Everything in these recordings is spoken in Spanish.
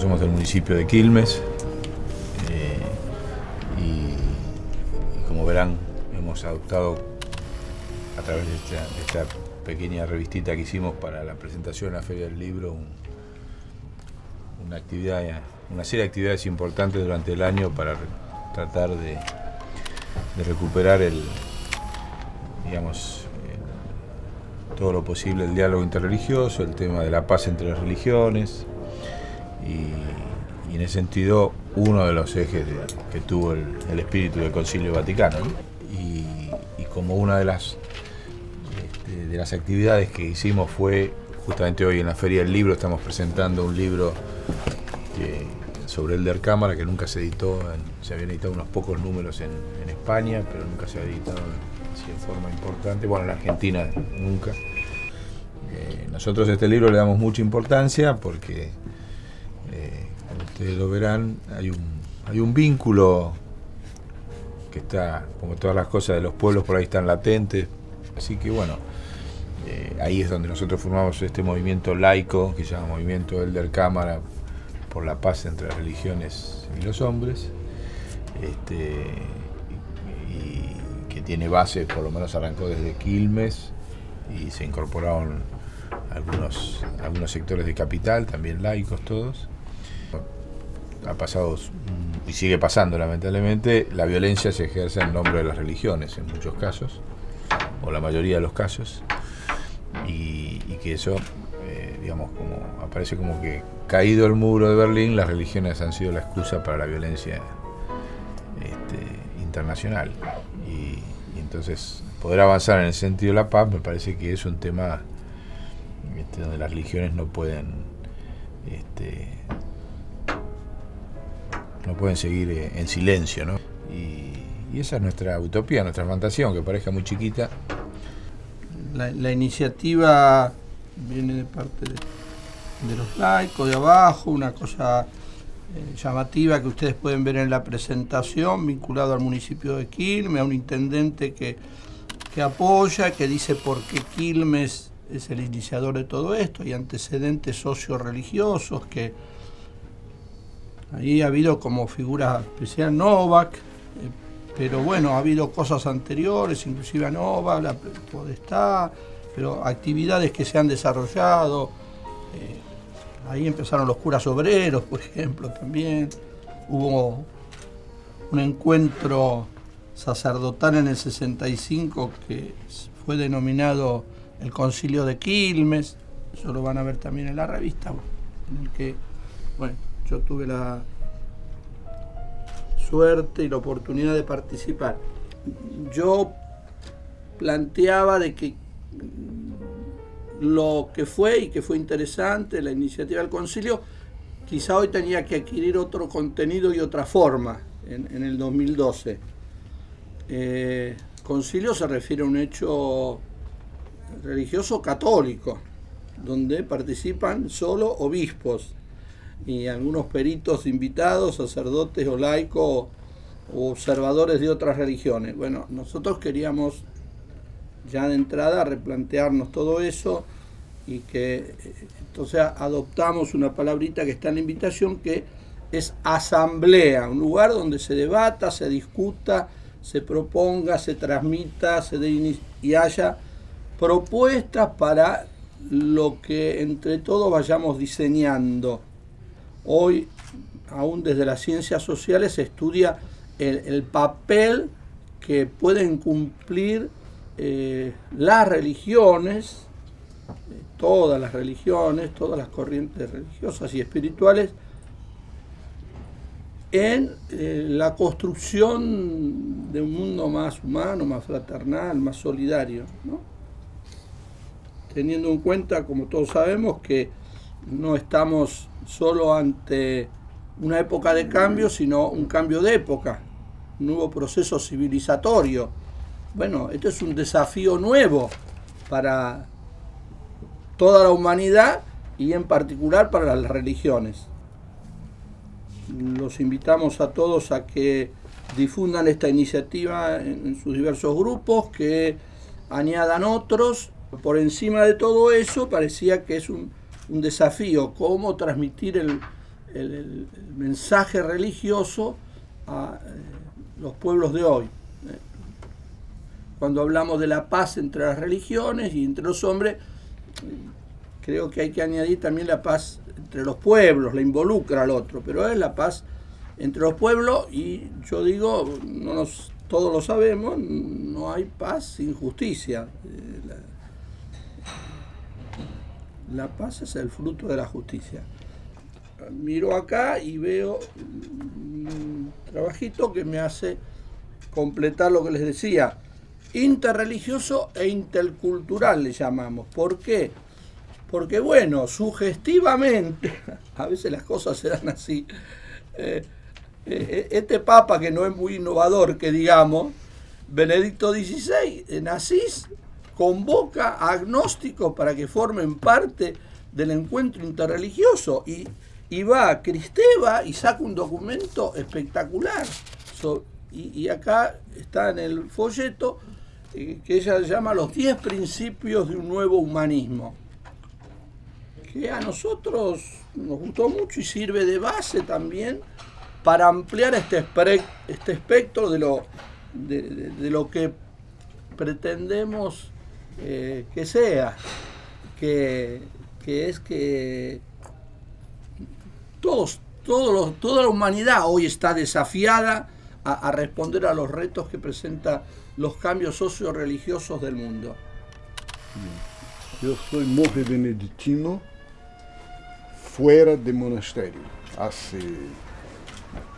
somos del municipio de Quilmes y como verán hemos adoptado a través de esta pequeña revistita que hicimos para la presentación en la Feria del Libro una serie de actividades importantes durante el año para tratar de recuperar todo lo posible el diálogo interreligioso, el tema de la paz entre las religiones y en ese sentido uno de los ejes que tuvo el espíritu del Concilio Vaticano, ¿no? Y como una de las actividades que hicimos fue justamente hoy en la Feria del Libro estamos presentando un libro sobre Elder Cámara que nunca se editó, se habían editado unos pocos números en España, pero nunca se ha editado así en forma importante, bueno, en Argentina nunca. Nosotros a este libro le damos mucha importancia porque, como ustedes lo verán, hay un vínculo que está, como todas las cosas de los pueblos, por ahí están latentes, así que bueno, ahí es donde nosotros formamos este movimiento laico que se llama Movimiento Elder Cámara por la paz entre las religiones y los hombres, y que tiene base, por lo menos arrancó desde Quilmes y se incorporaron algunos sectores de capital, también laicos todos. Ha pasado y sigue pasando lamentablemente, la violencia se ejerce en nombre de las religiones en muchos casos, o la mayoría de los casos, y que eso, digamos, como aparece como que caído el muro de Berlín, las religiones han sido la excusa para la violencia internacional. Y entonces poder avanzar en el sentido de la paz me parece que es un tema donde las religiones no pueden seguir en silencio, ¿no? Y esa es nuestra utopía, nuestra fantasía, aunque parezca muy chiquita. La iniciativa viene de parte de los laicos de abajo, una cosa llamativa que ustedes pueden ver en la presentación, vinculado al municipio de Quilmes, a un intendente que apoya, que dice por qué Quilmes es el iniciador de todo esto, y antecedentes socio-religiosos, que ahí ha habido como figura especial Novak, pero bueno, ha habido cosas anteriores, inclusive a Novak, la Podestá, pero actividades que se han desarrollado. Ahí empezaron los curas obreros, por ejemplo, también. Hubo un encuentro sacerdotal en el 65 que fue denominado el Concilio de Quilmes, eso lo van a ver también en la revista, en el que, bueno, yo tuve la suerte y la oportunidad de participar. Yo planteaba de que lo que fue y que fue interesante, la iniciativa del concilio, quizá hoy tenía que adquirir otro contenido y otra forma en el 2012. Concilio se refiere a un hecho religioso católico, donde participan solo obispos y algunos peritos invitados, sacerdotes o laicos o observadores de otras religiones. Bueno, nosotros queríamos ya de entrada replantearnos todo eso y que entonces adoptamos una palabrita que está en la invitación, que es asamblea, un lugar donde se debata, se discuta, se proponga, se transmita, se dé y haya propuestas para lo que entre todos vayamos diseñando. Hoy, aún desde las ciencias sociales, se estudia el papel que pueden cumplir las religiones, todas las corrientes religiosas y espirituales, en la construcción de un mundo más humano, más fraternal, más solidario, ¿no? Teniendo en cuenta, como todos sabemos, que no estamos solo ante una época de cambio, sino un cambio de época, un nuevo proceso civilizatorio. Bueno, esto es un desafío nuevo para toda la humanidad y en particular para las religiones. Los invitamos a todos a que difundan esta iniciativa en sus diversos grupos, que añadan otros. Por encima de todo eso, parecía que es un desafío, cómo transmitir el mensaje religioso a los pueblos de hoy. Cuando hablamos de la paz entre las religiones y entre los hombres, creo que hay que añadir también la paz entre los pueblos, la involucra al otro, pero es la paz entre los pueblos, y yo digo, todos lo sabemos, no hay paz sin justicia. La paz es el fruto de la justicia. Miro acá y veo un trabajito que me hace completar lo que les decía. Interreligioso e intercultural le llamamos. ¿Por qué? Porque, bueno, sugestivamente, a veces las cosas se dan así, este Papa, que no es muy innovador, que digamos, Benedicto XVI, en Asís, convoca a agnósticos para que formen parte del encuentro interreligioso, y va a Cristeva y saca un documento espectacular. Y acá está en el folleto, que ella llama los 10 principios de un nuevo humanismo, que a nosotros nos gustó mucho y sirve de base también para ampliar este espectro de lo que pretendemos que sea, que es que toda la humanidad hoy está desafiada a responder a los retos que presenta los cambios socio-religiosos del mundo. Eu sou monge beneditino fuera de monasterio, hace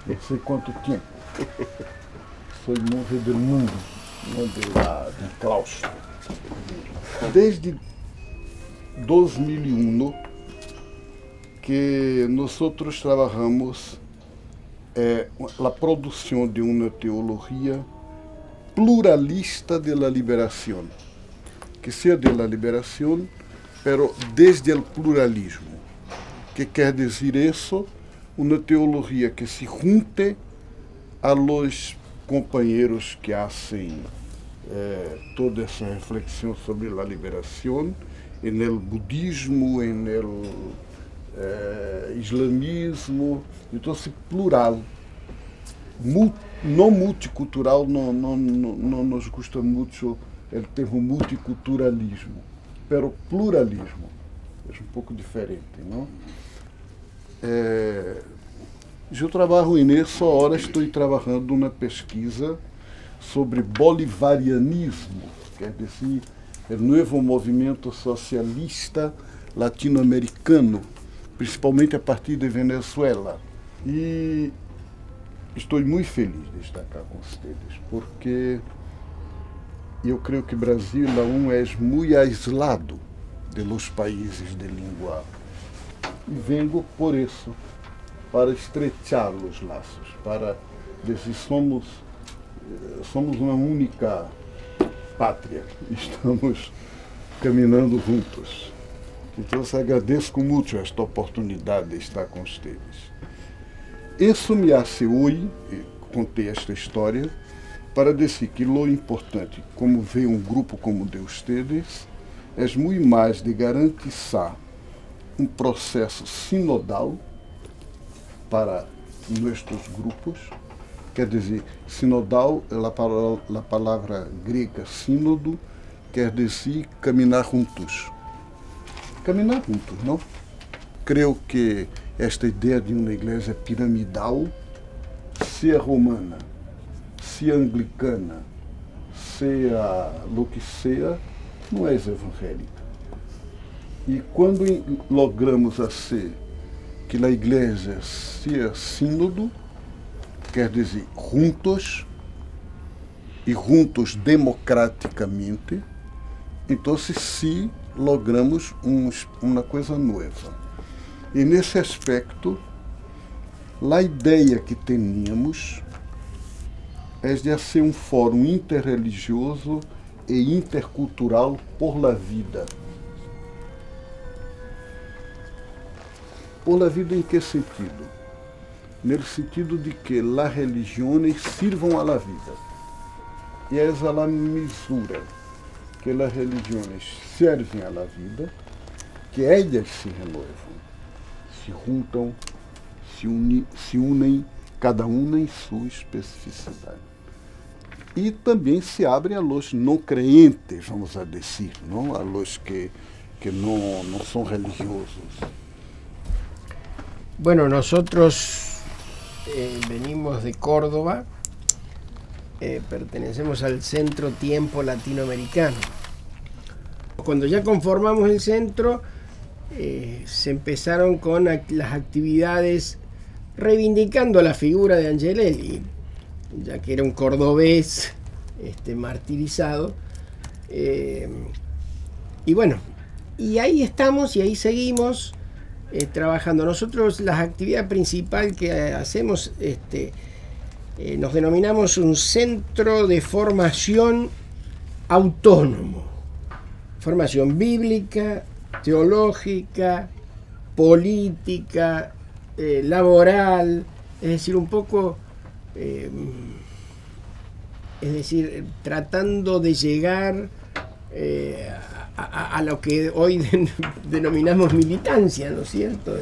no sé cuánto tiempo. Soy monje del mundo, no del claustro. Desde 2001 que nosotros trabajamos la producción de una teología pluralista de la liberación, que sea de la liberación, pero desde el pluralismo. ¿Qué quiere decir eso? Una teología que se junte a los compañeros que hacen toda esa reflexión sobre la liberación en el budismo, en el islamismo, entonces plural. No multicultural, no nos gusta mucho el termo multiculturalismo, pero pluralismo es un poco diferente, ¿no? Eu trabalho nisso, agora estou trabalhando numa pesquisa sobre bolivarianismo, quer dizer, o novo movimento socialista latino-americano, principalmente a partir de Venezuela. E estou muito feliz de estar cá com vocês, porque eu creio que o Brasil aún é muito aislado de los países de língua. E vengo por isso, para estrechar os laços, para dizer somos uma única pátria, estamos caminhando juntos. Então, eu agradeço muito esta oportunidade de estar com vocês. Isso me hace hoje, contei esta história, para dizer que o importante, como vê um grupo como de vocês, é muito mais de garantizar um processo sinodal para nossos grupos. Quer dizer, sinodal é a palavra grega sínodo, quer dizer caminhar juntos. Caminhar juntos, não? Creio que esta ideia de uma igreja piramidal, seja romana, seja anglicana, seja o que seja, não é evangélica. E quando logramos assim que a igreja seja sínodo, quer dizer juntos, e juntos democraticamente, então sim logramos uma coisa nova. E nesse aspecto, a ideia que tínhamos é de ser um fórum interreligioso e intercultural por la vida. Por la vida em que sentido? No sentido de que as religiões sirvam à la vida. E é a la misura que as religiões servem à la vida, que elas se renovam, se juntam, se unem cada uma em sua especificidade. E também se abre a los não creyentes, vamos a dizer, não? A los que no son religiosos. Bueno, nosotros venimos de Córdoba, pertenecemos al Centro Tiempo Latinoamericano. Cuando ya conformamos el centro, se empezaron con las actividades reivindicando la figura de Angelelli, ya que era un cordobés martirizado. Y bueno, y ahí estamos y ahí seguimos trabajando. Nosotros la actividad principal que hacemos, nos denominamos un centro de formación autónomo. Formación bíblica, teológica, política, laboral, es decir, un poco, tratando de llegar a lo que hoy denominamos militancia, ¿no es cierto?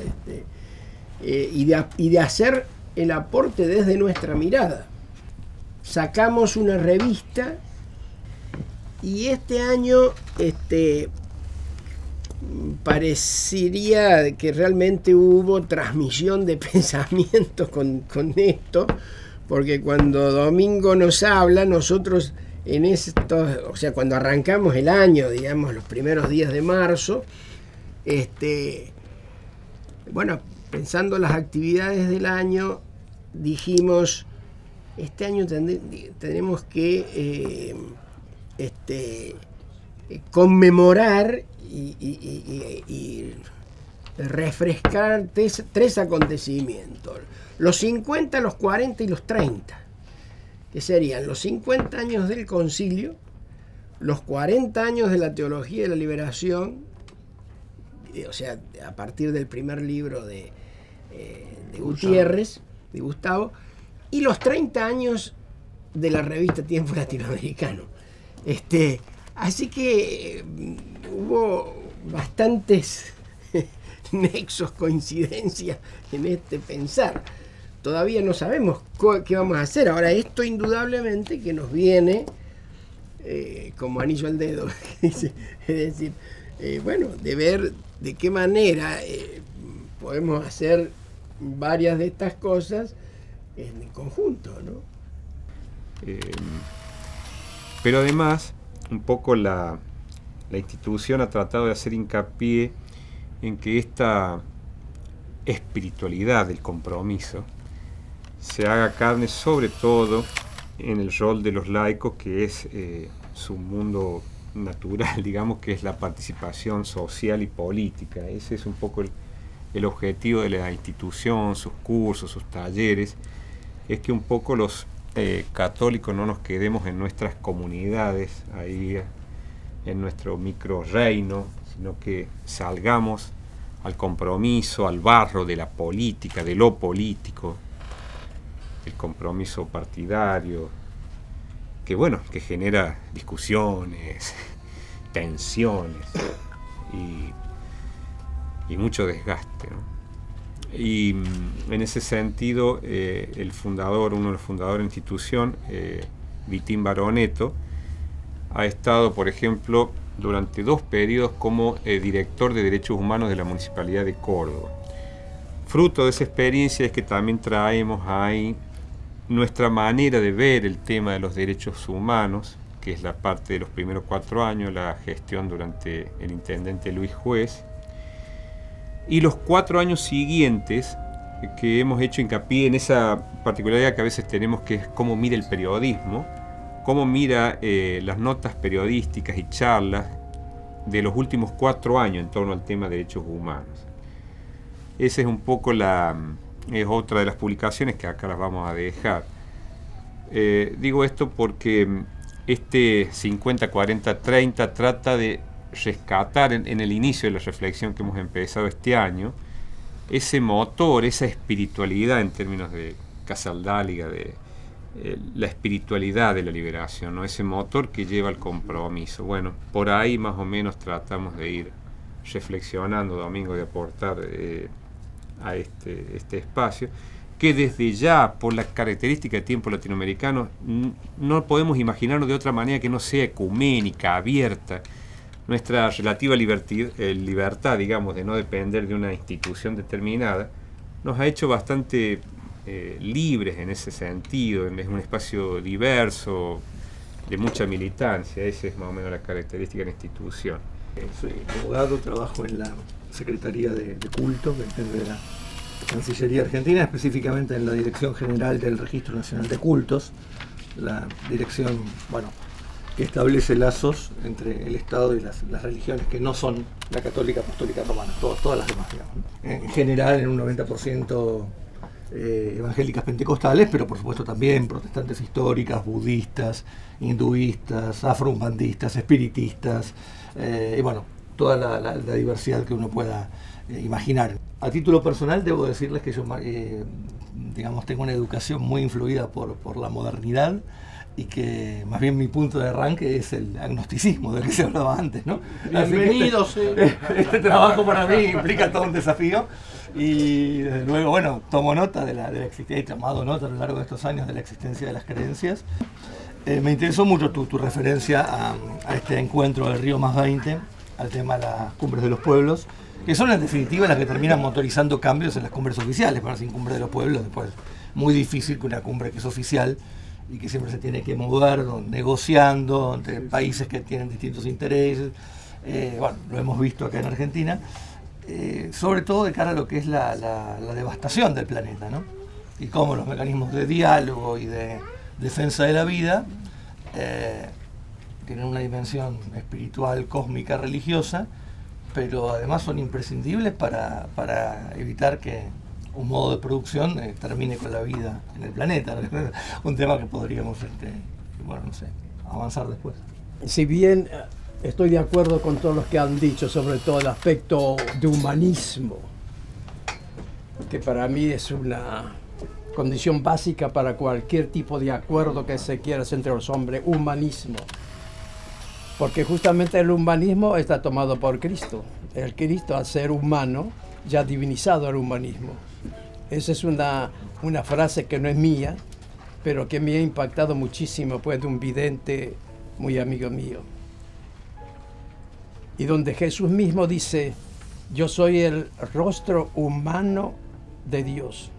Y de hacer el aporte desde nuestra mirada. Sacamos una revista y este año parecería que realmente hubo transmisión de pensamientos con esto, porque cuando Domingo nos habla, nosotros en esto, o sea, cuando arrancamos el año, digamos, los primeros días de marzo, bueno, pensando las actividades del año, dijimos, este año tenemos que conmemorar y refrescar tres acontecimientos: los 50, los 40 y los 30, que serían los 50 años del concilio, los 40 años de la teología de la liberación, o sea, a partir del primer libro de Gutiérrez, de Gustavo, y los 30 años de la revista Tiempo Latinoamericano. Así que hubo bastantes nexos, coincidencias en este pensar. Todavía no sabemos qué vamos a hacer. Ahora, esto indudablemente que nos viene como anillo al dedo. Es decir, bueno, de ver de qué manera podemos hacer varias de estas cosas en conjunto, ¿no? Pero además, un poco la institución ha tratado de hacer hincapié en que esta espiritualidad del compromiso se haga carne sobre todo en el rol de los laicos, que es su mundo natural, digamos, que es la participación social y política. Ese es un poco el objetivo de la institución, sus cursos, sus talleres, es que un poco los católicos no nos quedemos en nuestras comunidades, ahí en nuestro micro reino, sino que salgamos al compromiso, al barro de la política, de lo político, el compromiso partidario, que bueno, que genera discusiones, tensiones y mucho desgaste, ¿no? Y en ese sentido, el fundador, uno de los fundadores de la institución, Vitín Baroneto, ha estado, por ejemplo, durante 2 periodos como director de Derechos Humanos de la Municipalidad de Córdoba. Fruto de esa experiencia es que también traemos ahí nuestra manera de ver el tema de los derechos humanos, que es la parte de los primeros 4 años, la gestión durante el intendente Luis Juez, y los 4 años siguientes, que hemos hecho hincapié en esa particularidad que a veces tenemos, que es cómo mira el periodismo, cómo mira las notas periodísticas y charlas de los últimos 4 años en torno al tema de derechos humanos. Esa es un poco es otra de las publicaciones que acá las vamos a dejar. Digo esto porque este 50, 40, 30 trata de rescatar en el inicio de la reflexión que hemos empezado este año, ese motor, esa espiritualidad en términos de Casaldáliga, de la espiritualidad de la liberación, ¿no? Ese motor que lleva al compromiso. Bueno, por ahí más o menos tratamos de ir reflexionando, Domingo, de aportar a este espacio, que desde ya, por la característica del tiempo latinoamericano, no podemos imaginarnos de otra manera que no sea ecuménica, abierta. Nuestra relativa libertad, digamos, de no depender de una institución determinada, nos ha hecho bastante libres en ese sentido. Es un espacio diverso, de mucha militancia. Esa es más o menos la característica de la institución. Soy abogado, trabajo en la Secretaría de Culto, que depende de la Cancillería Argentina, específicamente en la Dirección General del Registro Nacional de Cultos, la dirección, bueno, que establece lazos entre el Estado y las religiones que no son la católica, apostólica, romana, todas las demás, digamos, ¿no? En general, en un 90% evangélicas pentecostales, pero por supuesto también protestantes históricas, budistas, hinduistas, afroumbandistas, espiritistas, y bueno, toda la diversidad que uno pueda imaginar. A título personal debo decirles que yo digamos, tengo una educación muy influida por la modernidad, y que más bien mi punto de arranque es el agnosticismo del que se hablaba antes, ¿no? Bienvenidos. Este trabajo para mí implica todo un desafío, y desde luego, bueno, tomo nota de la existencia, he tomado nota a lo largo de estos años de la existencia de las creencias. Me interesó mucho tu referencia a este encuentro del Río +20, al tema de las cumbres de los pueblos, que son en definitiva las que terminan motorizando cambios en las cumbres oficiales. Para sin cumbre de los pueblos, después muy difícil que una cumbre que es oficial y que siempre se tiene que mover negociando entre países que tienen distintos intereses. Bueno, lo hemos visto acá en Argentina, sobre todo de cara a lo que es la devastación del planeta, ¿no? Y cómo los mecanismos de diálogo y de defensa de la vida tienen una dimensión espiritual, cósmica, religiosa, pero además son imprescindibles para evitar que un modo de producción termine con la vida en el planeta. Un tema que podríamos, bueno, no sé, avanzar después. Si bien estoy de acuerdo con todos los que han dicho, sobre todo el aspecto de humanismo, que para mí es una condición básica para cualquier tipo de acuerdo que se quiera hacer entre los hombres, humanismo. Porque justamente el humanismo está tomado por Cristo. El Cristo, al ser humano, ya ha divinizado el humanismo. Esa es una frase que no es mía, pero que me ha impactado muchísimo, pues, de un vidente muy amigo mío. Y donde Jesús mismo dice: yo soy el rostro humano de Dios.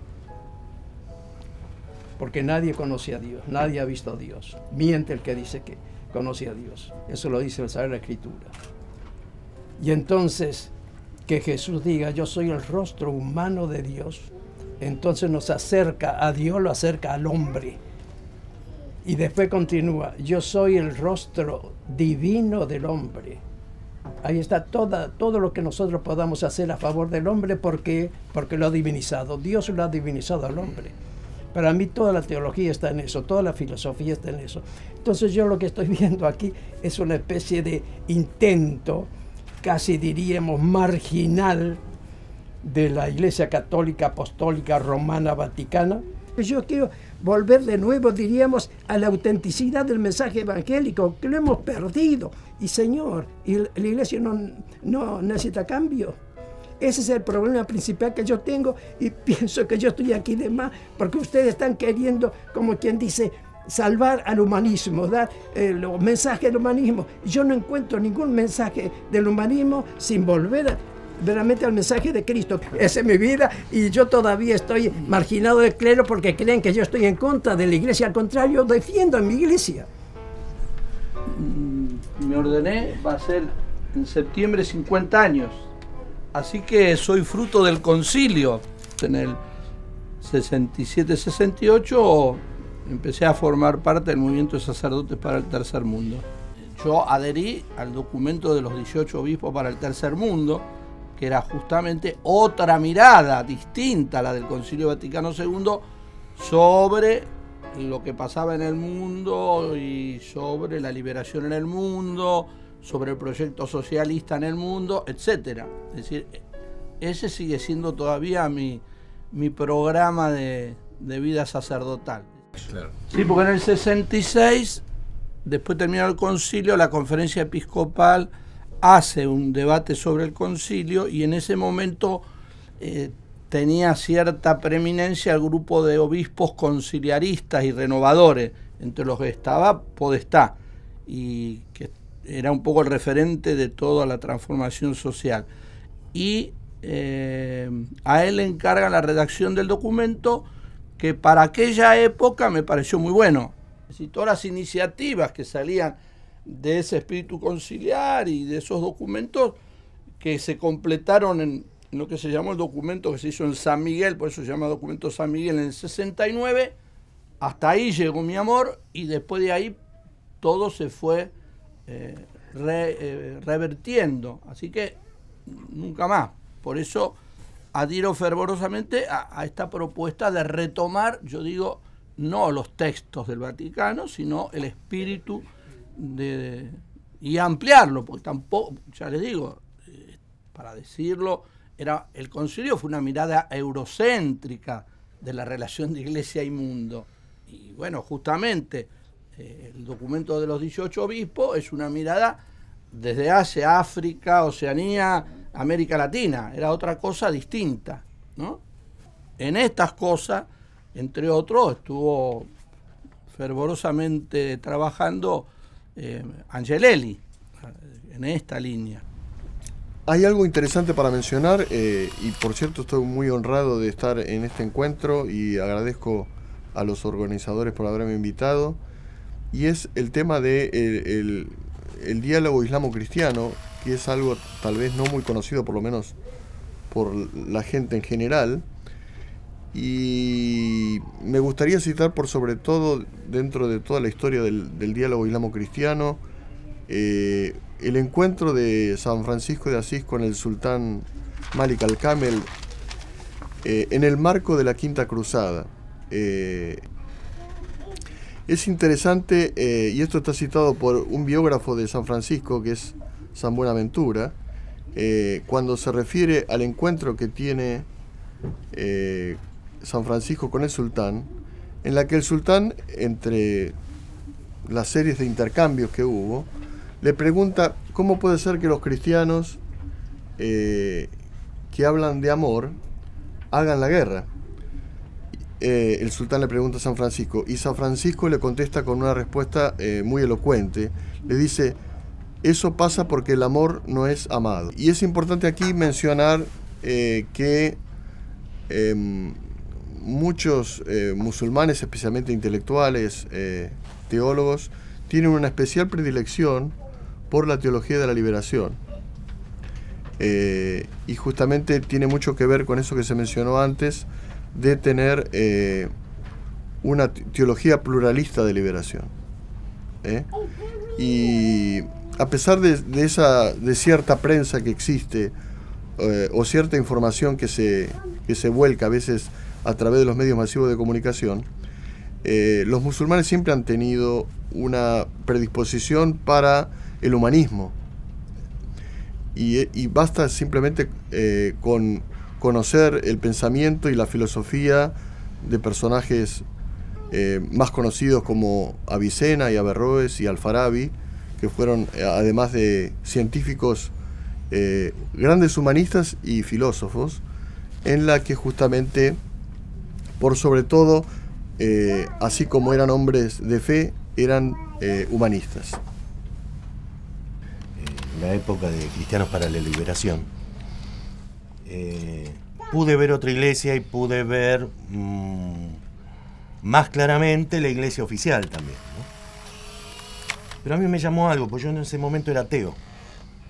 Porque nadie conoce a Dios, nadie ha visto a Dios. Miente el que dice que conoce a Dios. Eso lo dice la Sagrada Escritura. Y entonces, que Jesús diga: yo soy el rostro humano de Dios, entonces nos acerca a Dios, lo acerca al hombre. Y después continúa: yo soy el rostro divino del hombre. Ahí está todo lo que nosotros podamos hacer a favor del hombre, porque lo ha divinizado. Dios lo ha divinizado al hombre. Para mí toda la teología está en eso, toda la filosofía está en eso. Entonces yo lo que estoy viendo aquí es una especie de intento, casi diríamos marginal, de la Iglesia Católica, Apostólica, Romana, Vaticana. Yo quiero volver de nuevo, diríamos, a la autenticidad del mensaje evangélico, que lo hemos perdido. Y Señor, y la Iglesia no necesita cambio. Ese es el problema principal que yo tengo, y pienso que yo estoy aquí de más porque ustedes están queriendo, como quien dice, salvar al humanismo, dar los mensajes del humanismo. Yo no encuentro ningún mensaje del humanismo sin volver verdaderamente al mensaje de Cristo. Esa es mi vida, y yo todavía estoy marginado del clero porque creen que yo estoy en contra de la iglesia. Al contrario, defiendo a mi iglesia. Me ordené, va a ser en septiembre 50 años. Así que soy fruto del concilio. En el 67-68 empecé a formar parte del movimiento de sacerdotes para el tercer mundo. Yo adherí al documento de los 18 obispos para el tercer mundo, que era justamente otra mirada distinta a la del Concilio Vaticano II sobre lo que pasaba en el mundo y sobre la liberación en el mundo, sobre el proyecto socialista en el mundo, etc. Es decir, ese sigue siendo todavía mi programa de vida sacerdotal. Claro. Sí, porque en el 66, después terminó el concilio, la conferencia episcopal hace un debate sobre el concilio, y en ese momento tenía cierta preeminencia el grupo de obispos conciliaristas y renovadores, entre los que estaba Podestá, y que era un poco el referente de toda la transformación social. Y a él le encargan la redacción del documento, que para aquella época me pareció muy bueno. Es decir, todas las iniciativas que salían de ese espíritu conciliar y de esos documentos que se completaron en lo que se llamó el documento que se hizo en San Miguel, por eso se llama documento San Miguel, en el 69, hasta ahí llegó mi amor, y después de ahí todo se fue revertiendo, así que nunca más. Por eso adhiero fervorosamente a esta propuesta de retomar, yo digo, no los textos del Vaticano, sino el espíritu y ampliarlo, porque tampoco, ya les digo, para decirlo, el concilio fue una mirada eurocéntrica de la relación de iglesia y mundo. Y bueno, justamente el documento de los 18 obispos es una mirada desde Asia, África, Oceanía, América Latina. Era otra cosa distinta, ¿no? En estas cosas, entre otros, estuvo fervorosamente trabajando Angelelli en esta línea. Hay algo interesante para mencionar, y por cierto estoy muy honrado de estar en este encuentro y agradezco a los organizadores por haberme invitado, y es el tema de el diálogo islamo-cristiano, que es algo tal vez no muy conocido, por lo menos por la gente en general, y me gustaría citar por sobre todo, dentro de toda la historia del diálogo islamo-cristiano, el encuentro de San Francisco de Asís con el sultán Malik al-Kamel en el marco de la Quinta Cruzada. Es interesante, y esto está citado por un biógrafo de San Francisco, que es San Buenaventura, cuando se refiere al encuentro que tiene San Francisco con el sultán, en la que el sultán, entre las series de intercambios que hubo, le pregunta cómo puede ser que los cristianos que hablan de amor hagan la guerra. El sultán le pregunta a San Francisco, y San Francisco le contesta con una respuesta muy elocuente. Le dice: eso pasa porque el amor no es amado. Y es importante aquí mencionar que muchos musulmanes, especialmente intelectuales, teólogos, tienen una especial predilección por la teología de la liberación. Y justamente tiene mucho que ver con eso que se mencionó antes, de tener una teología pluralista de liberación. Y a pesar de cierta prensa que existe, o cierta información que se vuelca a veces a través de los medios masivos de comunicación, los musulmanes siempre han tenido una predisposición para el humanismo, y basta simplemente con conocer el pensamiento y la filosofía de personajes más conocidos como Avicena y Averroes y Al-Farabi, que fueron, además de científicos, grandes humanistas y filósofos, en la que justamente, por sobre todo, así como eran hombres de fe, eran humanistas. En la época de Cristianos para la Liberación, pude ver otra iglesia y pude ver más claramente la iglesia oficial también, ¿no? Pero a mí me llamó algo, porque yo en ese momento era ateo.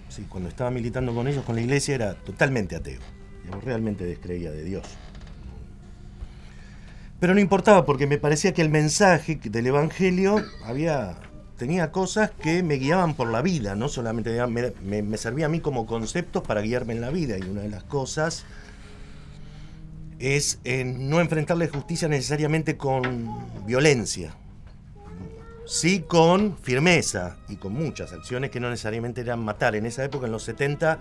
Sí, cuando estaba militando con ellos, con la iglesia, era totalmente ateo. Yo realmente descreía de Dios. Pero no importaba, porque me parecía que el mensaje del Evangelio tenía cosas que me guiaban por la vida, no solamente me servía a mí como conceptos para guiarme en la vida. Y una de las cosas es no enfrentar la justicia necesariamente con violencia, sí con firmeza y con muchas acciones que no necesariamente eran matar. En esa época, en los 70,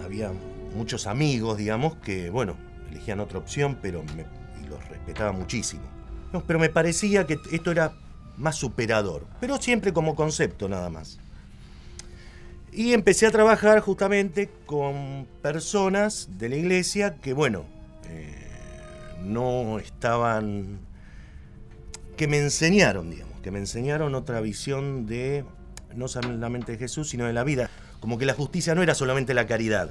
había muchos amigos, digamos, que, bueno, elegían otra opción, y los respetaba muchísimo. No, pero me parecía que esto era más superador, pero siempre como concepto nada más. Y empecé a trabajar justamente con personas de la iglesia que, bueno, no estaban, que me enseñaron, digamos, que me enseñaron otra visión de, no solamente de Jesús, sino de la vida. Como que la justicia no era solamente la caridad,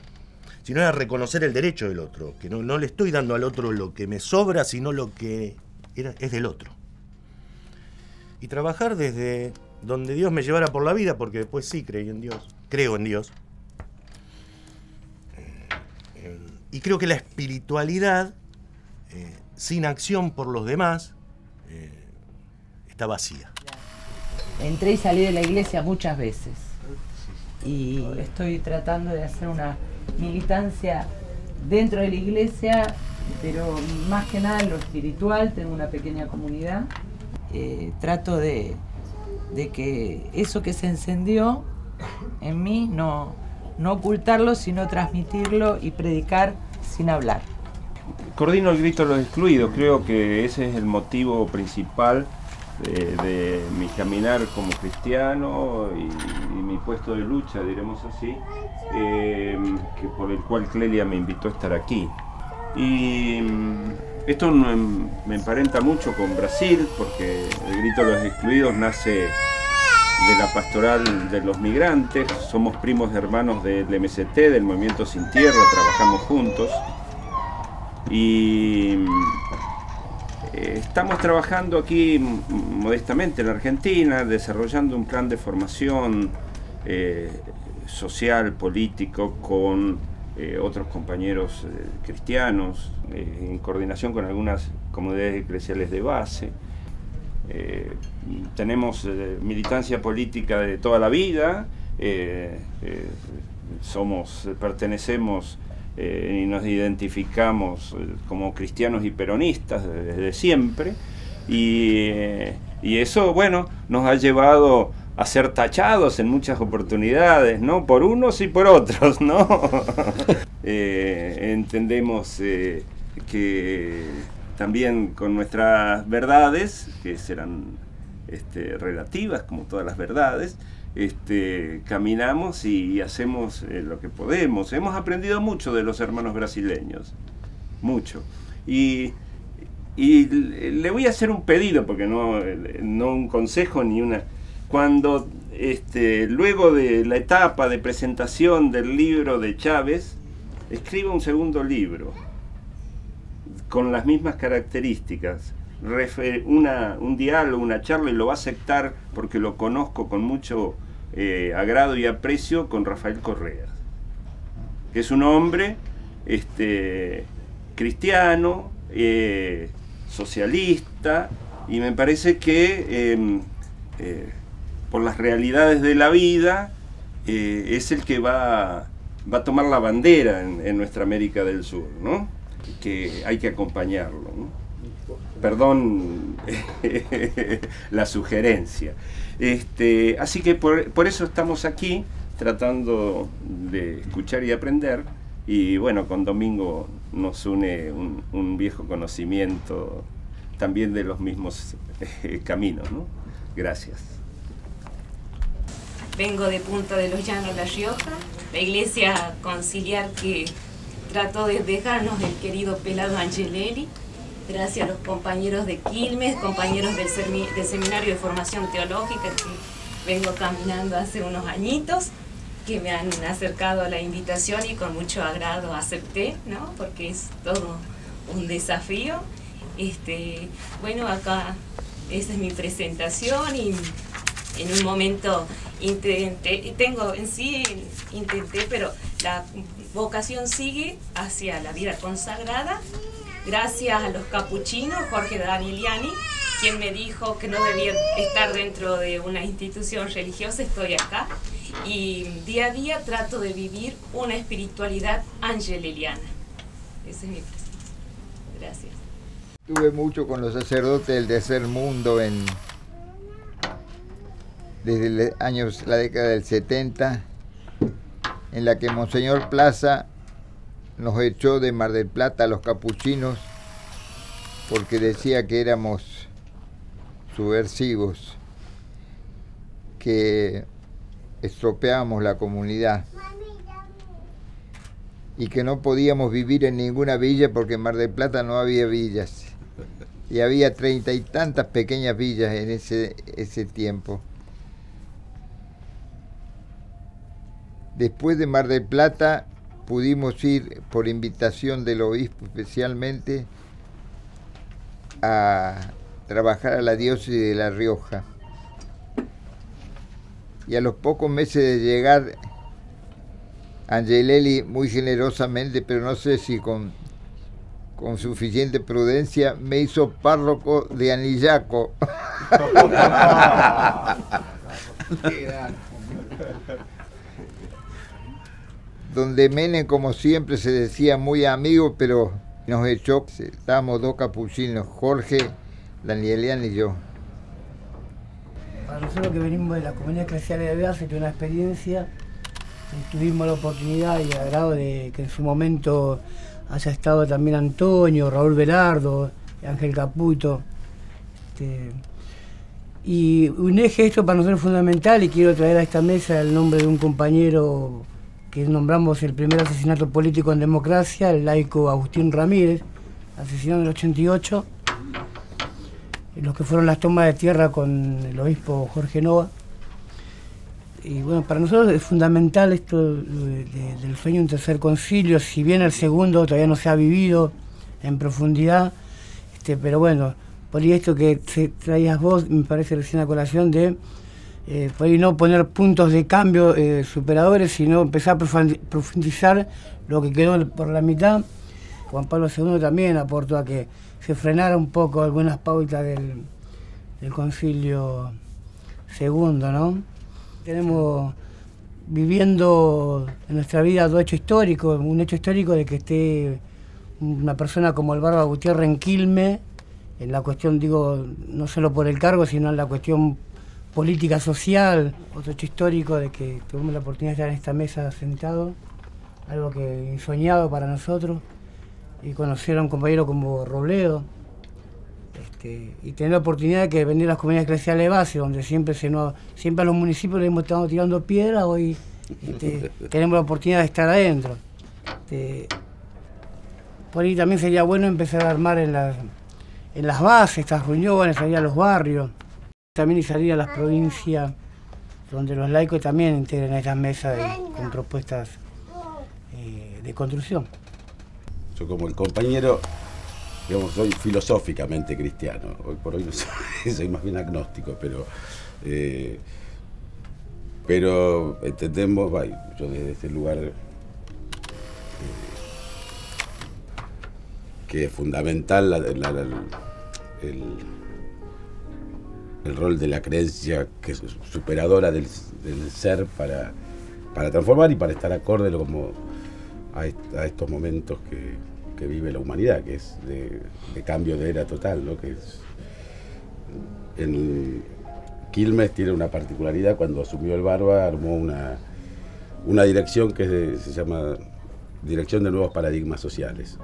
sino era reconocer el derecho del otro, que no le estoy dando al otro lo que me sobra, sino lo que es del otro. Y trabajar desde donde Dios me llevara por la vida, porque después sí creo en Dios. Y creo que la espiritualidad, sin acción por los demás, está vacía. Entré y salí de la iglesia muchas veces y estoy tratando de hacer una militancia dentro de la iglesia, pero más que nada en lo espiritual. Tengo una pequeña comunidad. Trato de que eso que se encendió en mí no ocultarlo, sino transmitirlo y predicar sin hablar. Coordino el grito de los excluidos. Creo que ese es el motivo principal de mi caminar como cristiano y mi puesto de lucha, diremos así, que por el cual Clelia me invitó a estar aquí. Y esto me emparenta mucho con Brasil, porque el grito de los excluidos nace de la pastoral de los migrantes. Somos primos hermanos del MST, del Movimiento Sin Tierra, trabajamos juntos. Y estamos trabajando aquí modestamente en la Argentina, desarrollando un plan de formación social, político, con otros compañeros cristianos, en coordinación con algunas comunidades eclesiales de base. Tenemos militancia política de toda la vida, pertenecemos y nos identificamos como cristianos y peronistas desde siempre, y eso, bueno, nos ha llevado a ser tachados en muchas oportunidades, ¿no? Por unos y por otros, ¿no? Entendemos que también con nuestras verdades, que serán relativas como todas las verdades, caminamos y hacemos lo que podemos. Hemos aprendido mucho de los hermanos brasileños, mucho. Y le voy a hacer un pedido, porque no un consejo ni una... Cuando luego de la etapa de presentación del libro de Chávez, escriba un segundo libro con las mismas características, un diálogo, una charla, y lo va a aceptar porque lo conozco con mucho agrado y aprecio, con Rafael Correa, que es un hombre cristiano, socialista, y me parece que por las realidades de la vida es el que va a tomar la bandera en nuestra América del Sur, ¿no? Que hay que acompañarlo, ¿no? Perdón la sugerencia. Así que por eso estamos aquí, tratando de escuchar y aprender. Y bueno, con Domingo nos une un viejo conocimiento también de los mismos caminos, ¿no? Gracias. Vengo de Punta de los Llanos, La Rioja, la iglesia conciliar que trató de dejarnos el querido Pelado Angelelli. Gracias a los compañeros de Quilmes, compañeros del Seminario de Formación Teológica, que vengo caminando hace unos añitos, que me han acercado a la invitación y con mucho agrado acepté, ¿no? Porque es todo un desafío. Bueno, acá esa es mi presentación, y en un momento intenté, pero la vocación sigue hacia la vida consagrada. Gracias a los capuchinos, Jorge Danieliani, quien me dijo que no debía estar dentro de una institución religiosa, estoy acá. Y día a día trato de vivir una espiritualidad angeleliana. Esa es mi presentación. Gracias. Estuve mucho con los sacerdotes del tercer mundo desde la década del 70, en la que Monseñor Plaza nos echó de Mar del Plata a los capuchinos porque decía que éramos subversivos, que estropeábamos la comunidad y que no podíamos vivir en ninguna villa porque en Mar del Plata no había villas y había 30 y tantas pequeñas villas en ese tiempo. Después de Mar del Plata pudimos ir por invitación del obispo especialmente a trabajar a la diócesis de La Rioja. Y a los pocos meses de llegar, Angelelli muy generosamente, pero no sé si con suficiente prudencia, me hizo párroco de Anillaco. Donde Menem, como siempre, se decía muy amigo, pero nos echó. Estábamos dos capuchinos, Jorge, Danielian y yo. Para nosotros que venimos de la comunidad eclesial de Base, tuve una experiencia, tuvimos la oportunidad y agrado de que en su momento haya estado también Antonio, Raúl Velardo, Ángel Caputo. Y un eje esto para nosotros fundamental, y quiero traer a esta mesa el nombre de un compañero que nombramos el primer asesinato político en democracia, el laico Agustín Ramírez, asesinado en el 88, en los que fueron las tomas de tierra con el obispo Jorge Nova. Y bueno, para nosotros es fundamental esto del sueño de un tercer concilio, si bien el segundo todavía no se ha vivido en profundidad, pero bueno, por ahí esto que traías vos, me parece recién a colación de por ahí no poner puntos de cambio superadores, sino empezar a profundizar lo que quedó por la mitad. Juan Pablo II también aportó a que se frenara un poco algunas pautas del concilio segundo, ¿no? Tenemos viviendo en nuestra vida dos hechos históricos, un hecho histórico de que esté una persona como el Barba Gutiérrez en Quilmes, en la cuestión, digo, no solo por el cargo, sino en la cuestión política social, otro hecho histórico de que tuvimos la oportunidad de estar en esta mesa sentados, algo que insoñado para nosotros, y conocer a un compañero como Robledo, y tener la oportunidad de que venir a las comunidades eclesiales de base, donde siempre a los municipios les hemos estado tirando piedras, hoy tenemos la oportunidad de estar adentro. Por ahí también sería bueno empezar a armar en las bases, estas reuniones, salir a los barrios, también y salir a las provincias, donde los laicos también integran estas mesas con propuestas de construcción. Yo como el compañero, digamos, soy filosóficamente cristiano, hoy por hoy no soy más bien agnóstico, pero entendemos, yo desde este lugar, que es fundamental el rol de la creencia, que es superadora del ser para transformar y para estar acorde como a estos momentos que vive la humanidad, que es de cambio de era total, ¿no? Que es, en Quilmes tiene una particularidad. Cuando asumió el Barba, armó una dirección que se llama Dirección de Nuevos Paradigmas Sociales.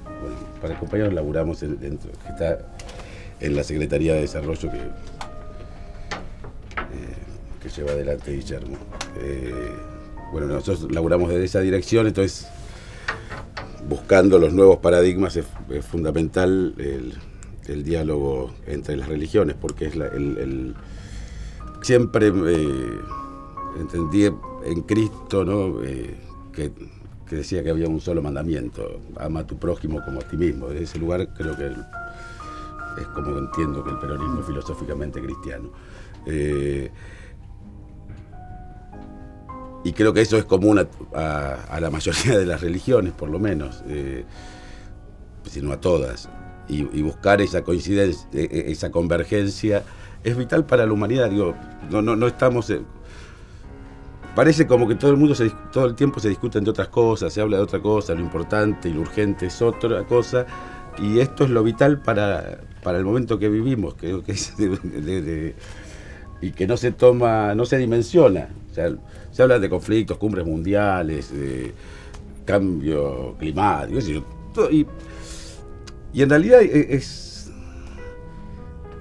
Bueno, para el compañero laburamos dentro, que está en la Secretaría de Desarrollo que lleva adelante Guillermo. Bueno, nosotros laburamos desde esa dirección, entonces buscando los nuevos paradigmas es fundamental el diálogo entre las religiones, porque es siempre entendí en Cristo, ¿no? que decía que había un solo mandamiento: ama a tu prójimo como a ti mismo. Desde ese lugar creo que es como entiendo que el peronismo es filosóficamente cristiano. Y creo que eso es común a la mayoría de las religiones, por lo menos, sino a todas. Y buscar esa coincidencia, esa convergencia, es vital para la humanidad. Digo, no estamos... parece como que todo el tiempo se discuten de otras cosas, se habla de otra cosa, lo importante y lo urgente es otra cosa, y esto es lo vital para el momento que vivimos, creo que es y que no se dimensiona. O sea, se habla de conflictos, cumbres mundiales, de cambio climático, y en realidad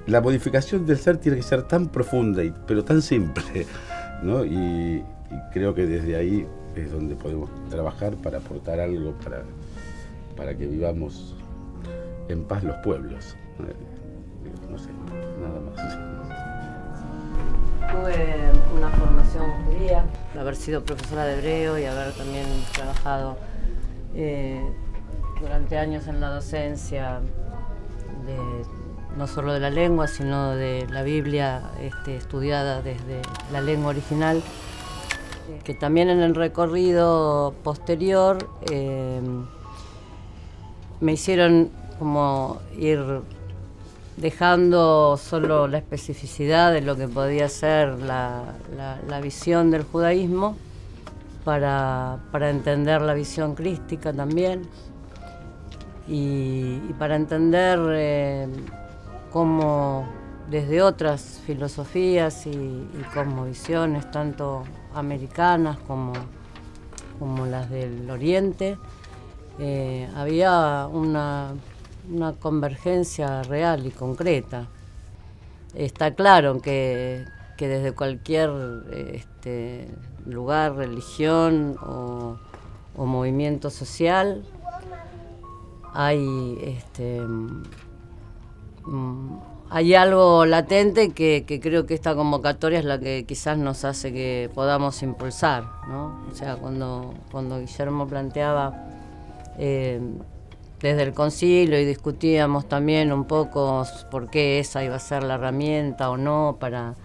la modificación del ser tiene que ser tan profunda, pero tan simple, ¿no? Y creo que desde ahí es donde podemos trabajar para aportar algo para que vivamos en paz los pueblos. No sé, nada más. Tuve una formación judía, haber sido profesora de hebreo y haber también trabajado durante años en la docencia no solo de la lengua, sino de la Biblia estudiada desde la lengua original, que también en el recorrido posterior me hicieron como ir dejando solo la especificidad de lo que podía ser la visión del judaísmo para entender la visión crística también y para entender cómo desde otras filosofías y cosmovisiones, tanto americanas como las del Oriente, había una convergencia real y concreta. Está claro que desde cualquier lugar, religión o movimiento social hay algo latente que creo que esta convocatoria es la que quizás nos hace que podamos impulsar, ¿no? O sea, cuando Guillermo planteaba desde el concilio y discutíamos también un poco por qué esa iba a ser la herramienta o no para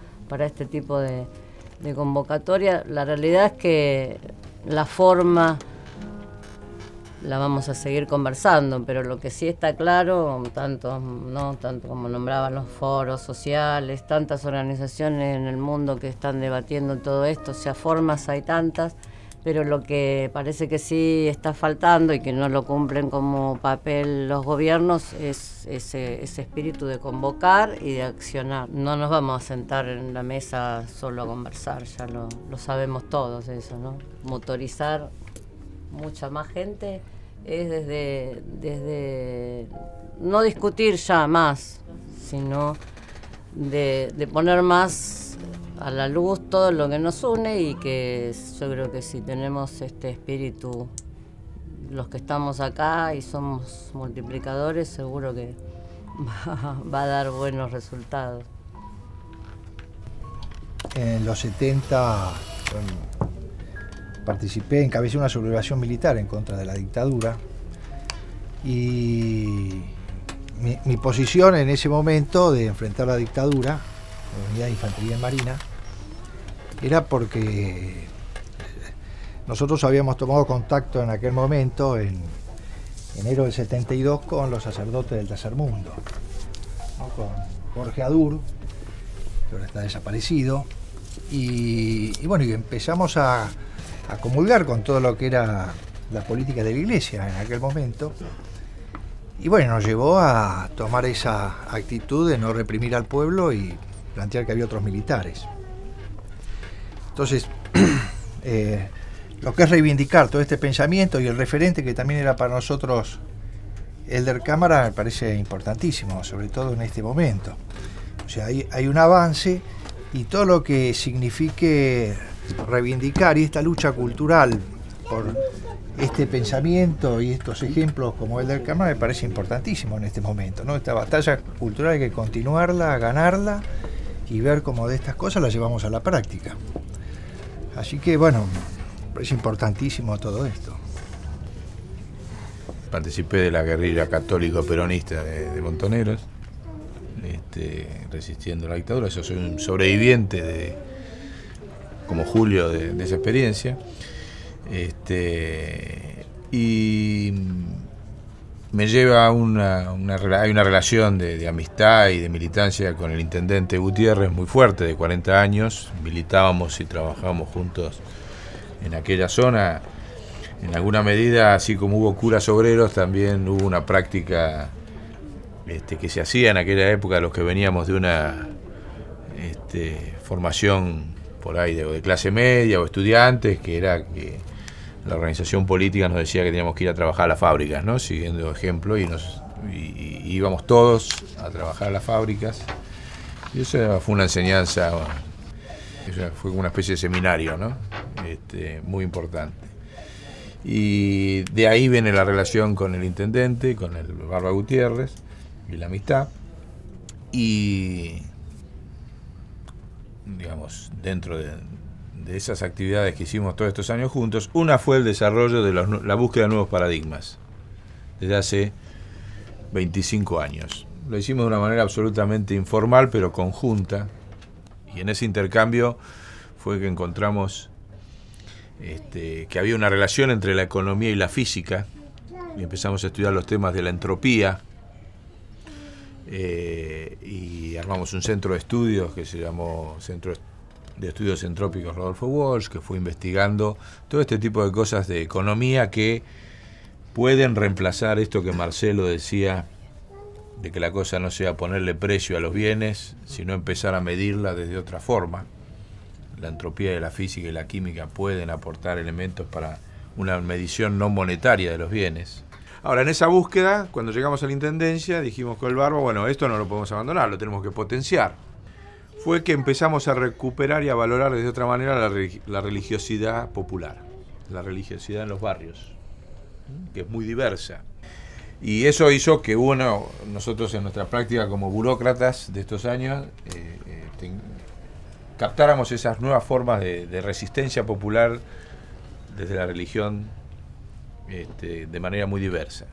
este tipo de convocatoria, la realidad es que la forma la vamos a seguir conversando, pero lo que sí está claro, tanto como nombraban los foros sociales, tantas organizaciones en el mundo que están debatiendo todo esto, o sea, formas hay tantas, pero lo que parece que sí está faltando y que no lo cumplen como papel los gobiernos es ese espíritu de convocar y de accionar. No nos vamos a sentar en la mesa solo a conversar, ya lo sabemos todos eso, ¿no? Motorizar mucha más gente es desde no discutir ya más, sino de poner más a la luz todo lo que nos une, y que yo creo que si tenemos este espíritu, los que estamos acá y somos multiplicadores, seguro que va a dar buenos resultados. En los 70 participé, encabecé una sublevación militar en contra de la dictadura, y mi posición en ese momento de enfrentar la dictadura, la unidad de infantería en Marina, era porque nosotros habíamos tomado contacto en aquel momento, en enero del 72, con los sacerdotes del Tercer Mundo, ¿no? Con Jorge Adur, que ahora está desaparecido, y bueno, y empezamos a comulgar con todo lo que era la política de la Iglesia en aquel momento, y bueno, nos llevó a tomar esa actitud de no reprimir al pueblo y plantear que había otros militares. Entonces, lo que es reivindicar todo este pensamiento y el referente que también era para nosotros Elder Cámara me parece importantísimo, sobre todo en este momento. O sea, hay un avance, y todo lo que signifique reivindicar y esta lucha cultural por este pensamiento y estos ejemplos como el del Cámara me parece importantísimo en este momento, ¿no? Esta batalla cultural hay que continuarla, ganarla y ver cómo de estas cosas las llevamos a la práctica. Así que bueno, me parece importantísimo todo esto. Participé de la guerrilla católico-peronista de Montoneros, resistiendo la dictadura. Yo soy un sobreviviente como Julio de esa experiencia. Y me lleva hay una relación de amistad y de militancia con el intendente Gutiérrez muy fuerte, de 40 años. Militábamos y trabajábamos juntos en aquella zona. En alguna medida, así como hubo curas obreros, también hubo una práctica que se hacía en aquella época, los que veníamos de una formación por ahí de clase media o estudiantes, que era que la organización política nos decía que teníamos que ir a trabajar a las fábricas, ¿no? Siguiendo ejemplo, y íbamos todos a trabajar a las fábricas, y eso fue una enseñanza Fue como una especie de seminario, ¿no? Muy importante. Y de ahí viene la relación con el intendente, con el Barba Gutiérrez, y la amistad. Y, digamos, dentro de esas actividades que hicimos todos estos años juntos, una fue el desarrollo de la búsqueda de nuevos paradigmas, desde hace 25 años. Lo hicimos de una manera absolutamente informal, pero conjunta, y en ese intercambio fue que encontramos que había una relación entre la economía y la física, y empezamos a estudiar los temas de la entropía, y armamos un centro de estudios que se llamó Centro de Estudios Entrópicos Rodolfo Walsh, que fue investigando todo este tipo de cosas de economía que pueden reemplazar esto que Marcelo decía, de que la cosa no sea ponerle precio a los bienes, sino empezar a medirla desde otra forma. La entropía de la física y la química pueden aportar elementos para una medición no monetaria de los bienes. Ahora, en esa búsqueda, cuando llegamos a la Intendencia, dijimos con el Barba, bueno, esto no lo podemos abandonar, lo tenemos que potenciar. Fue que empezamos a recuperar y a valorar desde otra manera la religiosidad popular, la religiosidad en los barrios, que es muy diversa. Y eso hizo que nosotros en nuestra práctica como burócratas de estos años, captáramos esas nuevas formas de resistencia popular desde la religión de manera muy diversa.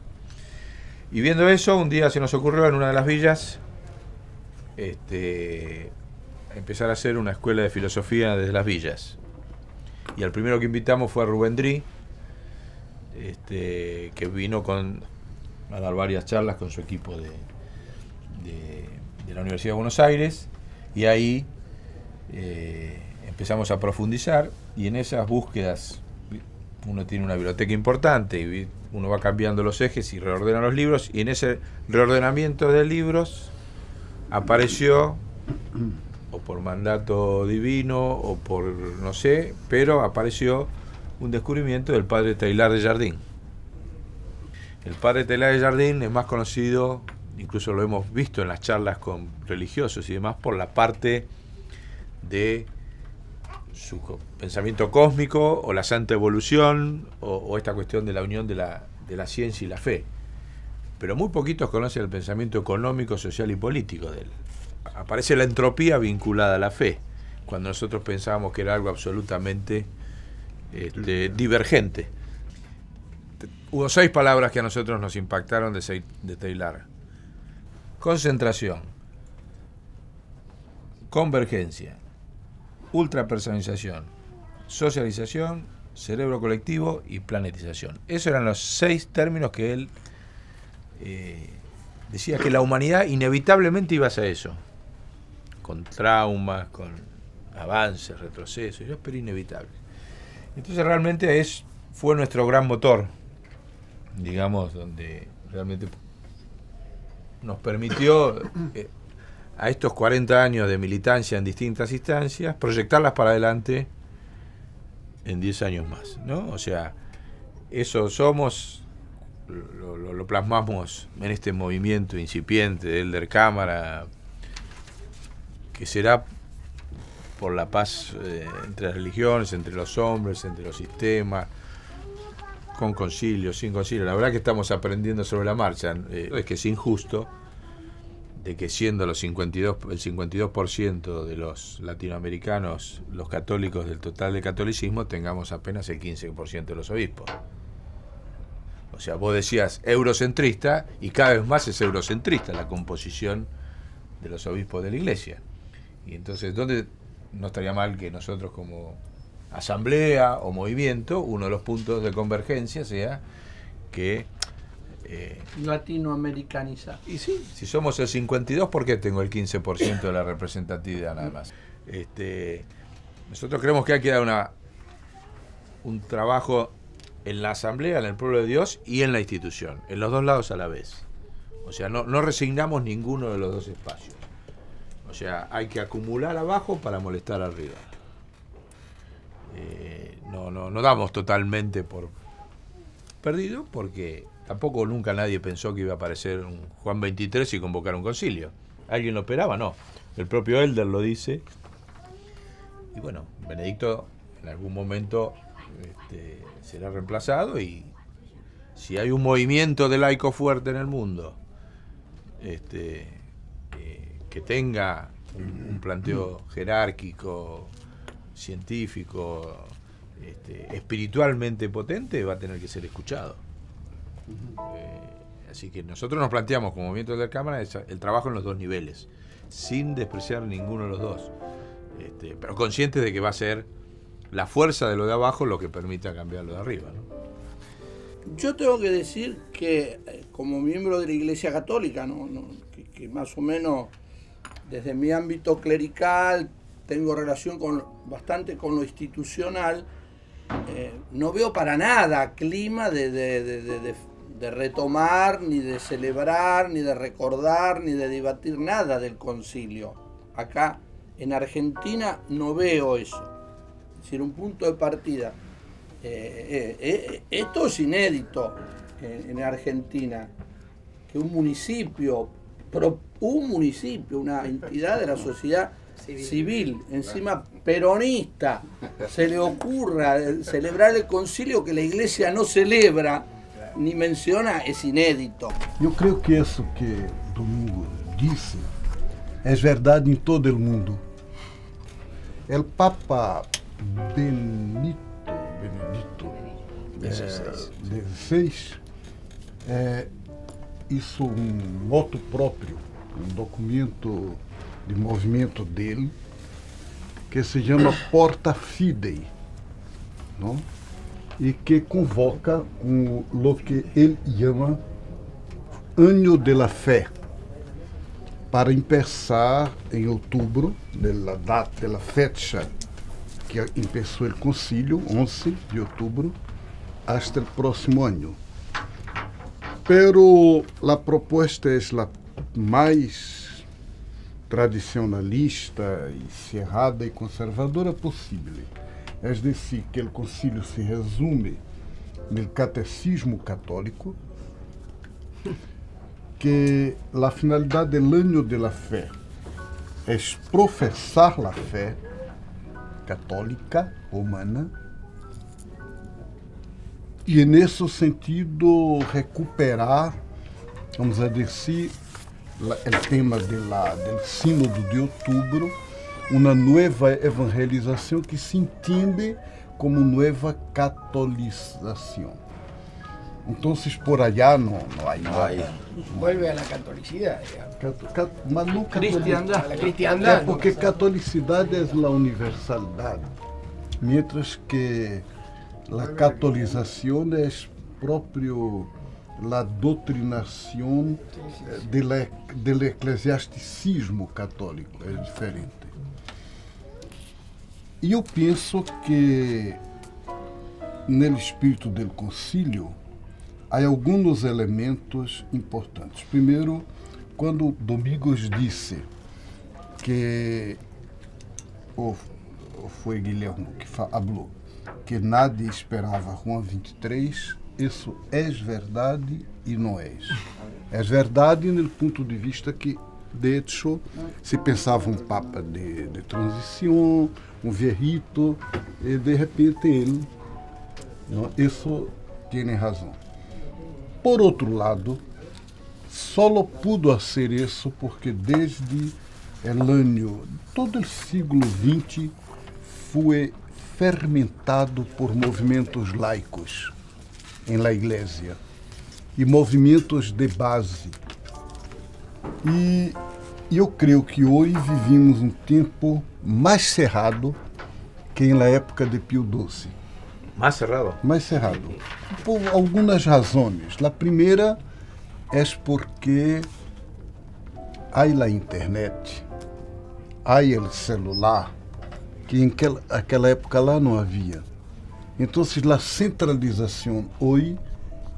Y viendo eso, un día se nos ocurrió en una de las villas empezar a hacer una escuela de filosofía desde las villas. Y al primero que invitamos fue a Rubén Dri, que vino a dar varias charlas con su equipo de la Universidad de Buenos Aires, y ahí empezamos a profundizar, y en esas búsquedas uno tiene una biblioteca importante y uno va cambiando los ejes y reordena los libros, y en ese reordenamiento de libros apareció, o por mandato divino o por no sé, pero apareció un descubrimiento del padre Teilhard de Chardin. El padre Teilhard de Chardin es más conocido, incluso lo hemos visto en las charlas con religiosos y demás, por la parte de su pensamiento cósmico, o la santa evolución, o esta cuestión de la unión de la ciencia y la fe. Pero muy poquitos conocen el pensamiento económico, social y político de él. Aparece la entropía vinculada a la fe, cuando nosotros pensábamos que era algo absolutamente divergente. Hubo 6 palabras que a nosotros nos impactaron de Teilhard: concentración, convergencia, ultrapersonalización, socialización, cerebro colectivo y planetización. Esos eran los 6 términos que él decía que la humanidad inevitablemente iba hacia eso, con traumas, con avances, retrocesos, pero inevitable. Entonces realmente fue nuestro gran motor, digamos, donde realmente nos permitió a estos 40 años de militancia en distintas instancias proyectarlas para adelante en 10 años más, ¿no? O sea, eso somos, lo plasmamos en este movimiento incipiente de Elder Cámara, que será por la paz entre las religiones, entre los hombres, entre los sistemas, con concilio, sin concilio. La verdad que estamos aprendiendo sobre la marcha. Es que es injusto de que siendo el 52% de los latinoamericanos los católicos del total de catolicismo, tengamos apenas el 15% de los obispos. O sea, vos decías eurocentrista, y cada vez más es eurocentrista la composición de los obispos de la Iglesia. Y entonces, ¿dónde no estaría mal que nosotros como asamblea o movimiento, uno de los puntos de convergencia sea que latinoamericanizar? Y sí, si somos el 52, ¿por qué tengo el 15% de la representatividad nada más? Nosotros creemos que hay que dar un trabajo en la asamblea, en el pueblo de Dios y en la institución, en los dos lados a la vez. O sea, no resignamos ninguno de los dos espacios. O sea, hay que acumular abajo para molestar arriba. No damos totalmente por perdido, porque tampoco nunca nadie pensó que iba a aparecer un Juan 23 y convocar un concilio. ¿Alguien lo esperaba? No. El propio Elder lo dice, y bueno, Benedicto en algún momento será reemplazado, y si hay un movimiento de laicos fuerte en el mundo que tenga un planteo jerárquico, científico, espiritualmente potente, va a tener que ser escuchado. Así que nosotros nos planteamos como movimiento de la Cámara el trabajo en los dos niveles, sin despreciar ninguno de los dos, pero conscientes de que va a ser la fuerza de lo de abajo lo que permita cambiar lo de arriba, ¿no? Yo tengo que decir que como miembro de la Iglesia Católica, que más o menos desde mi ámbito clerical tengo relación bastante con lo institucional, no veo para nada clima de retomar, ni de celebrar, ni de recordar, ni de debatir nada del concilio. Acá en Argentina no veo eso. Es decir, un punto de partida. Esto es inédito en Argentina, que un municipio, una entidad de la sociedad civil, encima peronista, se le ocurra celebrar el concilio que la Iglesia no celebra ni menciona, es inédito. Eu creio que isso que Domingo disse é verdade em todo o mundo. O Papa Benedito XVI isso moto próprio, documento de movimento dele que se chama Porta Fidei, não? E que convoca o que ele chama Ano de la Fé, para começar em outubro, da data da fecha que começou o concílio, 11 de outubro, hasta o próximo ano. Pero a proposta é a mais tradicionalista e cerrada e conservadora possível. É decir, que o concílio se resume no catecismo católico, que a finalidade do ano de la fé é professar a fé católica humana e, nesse sentido, recuperar, vamos a dizer, o tema do Sínodo de Outubro, uma nova evangelização que se entende como nova catolização. Então, por allá não há nada. Vuelve a la catolicidad, Mas não cristiandad. La cristiandad. Porque catolicidade é a universalidade, mientras que a catolização é próprio a doutrinação do eclesiasticismo católico, é diferente. E eu penso que no espírito do concílio há alguns elementos importantes. Primeiro, quando Domingos disse que, ou foi Guilherme que falou, que nadie esperava João 23, isso é verdade e não é. É verdade no ponto de vista que, de hecho, se pensava papa de transição, viejito, e de repente ele, não, isso tem razão. Por outro lado, só pudo ser isso porque desde o ano, todo o século XX foi fermentado por movimentos laicos em la Igreja e movimentos de base. E eu creio que hoje vivimos um tempo mais cerrado que na época de Pio XII. ¿Más cerrado? Mais cerrado. Por algumas razões. A primeira é porque há a internet, há o celular, que em aquela época lá não havia. Então, a centralização hoje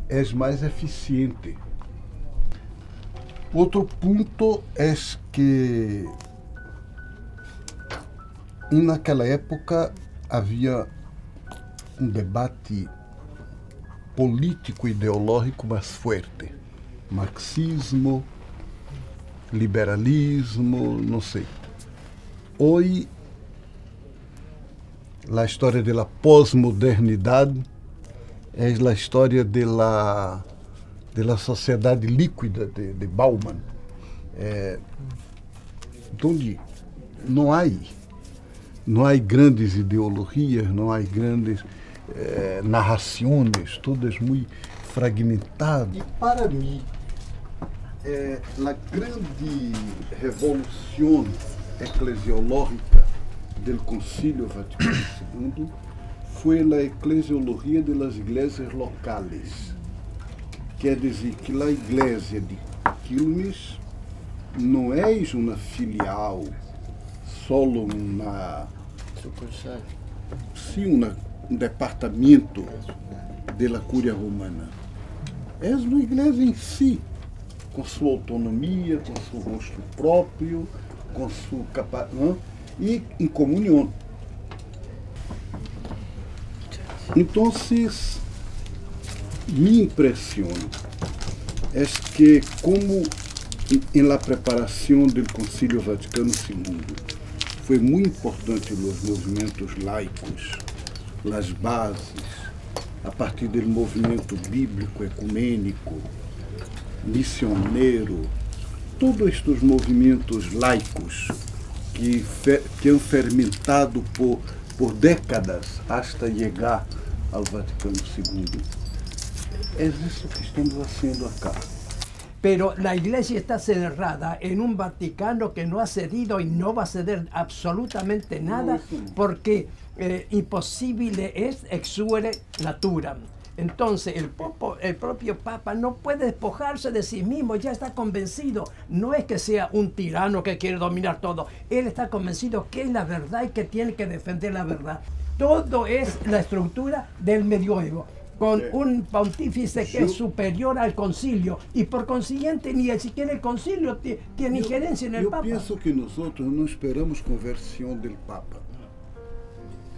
é mais eficiente. Outro ponto é que naquela época havia um debate político ideológico mais forte. Marxismo, liberalismo, não sei. Hoje a história da pós-modernidade, é a história da sociedade líquida de Bauman, onde não há grandes ideologias, não há grandes narrações, todas muito fragmentadas. E para mim, a grande revolução eclesiológica do Concílio Vaticano II foi a eclesiologia das igrejas locais. Quer dizer que a igreja de Quilmes não é uma filial, solo uma sucursal, sim, um departamento da Cúria Romana. É uma igreja em si, com sua autonomia, com seu rosto próprio, com sua capacidade e em comunhão. Então, minha impressão é que, como na preparação do Concílio Vaticano II, foi muito importante os movimentos laicos, as bases, a partir do movimento bíblico, ecumênico, missioneiro, todos estes movimentos laicos que han fermentado por décadas hasta chegar ao Vaticano II. É isso que estamos fazendo acá. Pero la Iglesia está cerrada en un Vaticano que no ha cedido y no va a ceder absolutamente nada, porque imposible es exuere natura. Entonces el propio Papa no puede despojarse de sí mismo, ya está convencido. No es que sea un tirano que quiere dominar todo, él está convencido que es la verdad y que tiene que defender la verdad. Todo es la estructura del medioevo, con un pontífice que es superior al concilio y por consiguiente ni siquiera el concilio tiene injerencia en el Papa. Yo pienso que nosotros no esperamos conversión del Papa,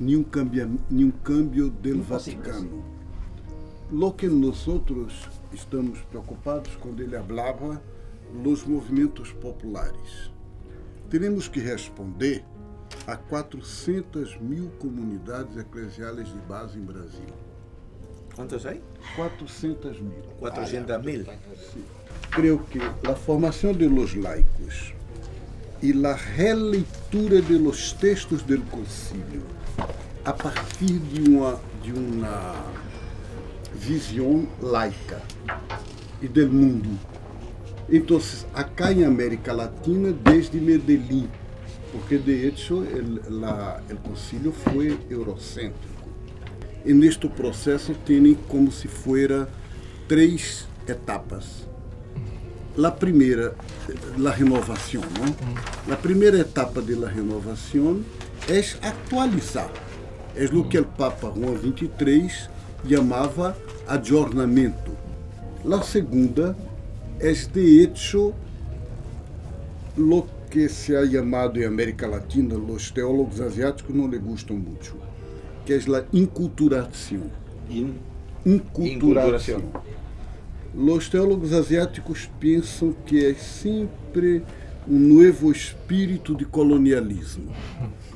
ni un cambio del Vaticano. Lo que nosotros estamos preocupados cuando ele hablaba los movimentos populares. Tenemos que responder a 400.000 comunidades eclesiales de base en Brasil. ¿Cuántos hay? 400.000. 400.000. Sí. Creo que la formación de los laicos y la releitura de los textos del concilio a partir de una visión laica y del mundo. Entonces, acá en América Latina, desde Medellín, porque de hecho el concilio fue eurocéntrico. En este proceso tienen como si fuera 3 etapas. La primera, la renovación, ¿no? La primera etapa de la renovación es actualizar. Es lo que el Papa Juan XXIII llamaba adornamiento. La segunda es de hecho lo que se ha llamado en América Latina, los teólogos asiáticos no le gustan mucho, que es la inculturación. Inculturación. Los teólogos asiáticos piensan que es siempre un nuevo espírito de colonialismo.